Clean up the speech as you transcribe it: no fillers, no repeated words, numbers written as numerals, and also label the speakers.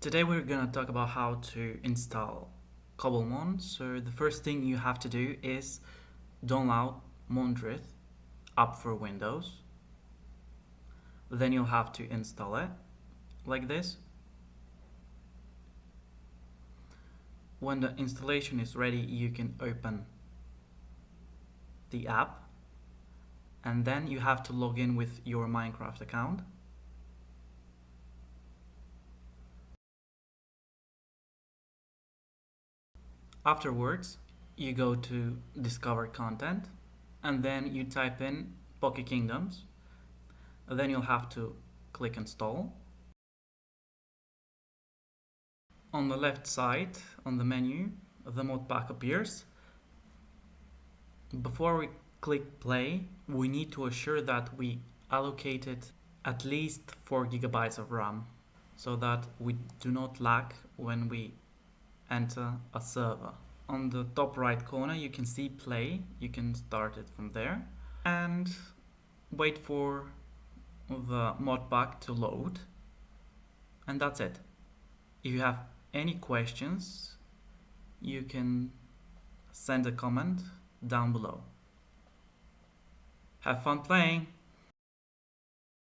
Speaker 1: Today we're gonna talk about how to install Cobblemon. So the first thing you have to do is download Mondrith app for Windows. Then you'll have to install it like this. When the installation is ready, you can open the app and then you have to log in with your Minecraft account. Afterwards, you go to discover content and then you type in Pocket Kingdoms. Then you'll have to click install. On the left side, on the menu, the mod pack appears. Before we click play, we need to assure that we allocated at least 4 GB of RAM so that we do not lag when we enter a server. On the top right corner you can see play. You can start it from there and wait for the mod pack to load, and that's it. If you have any questions, you can send a comment down below. Have fun playing!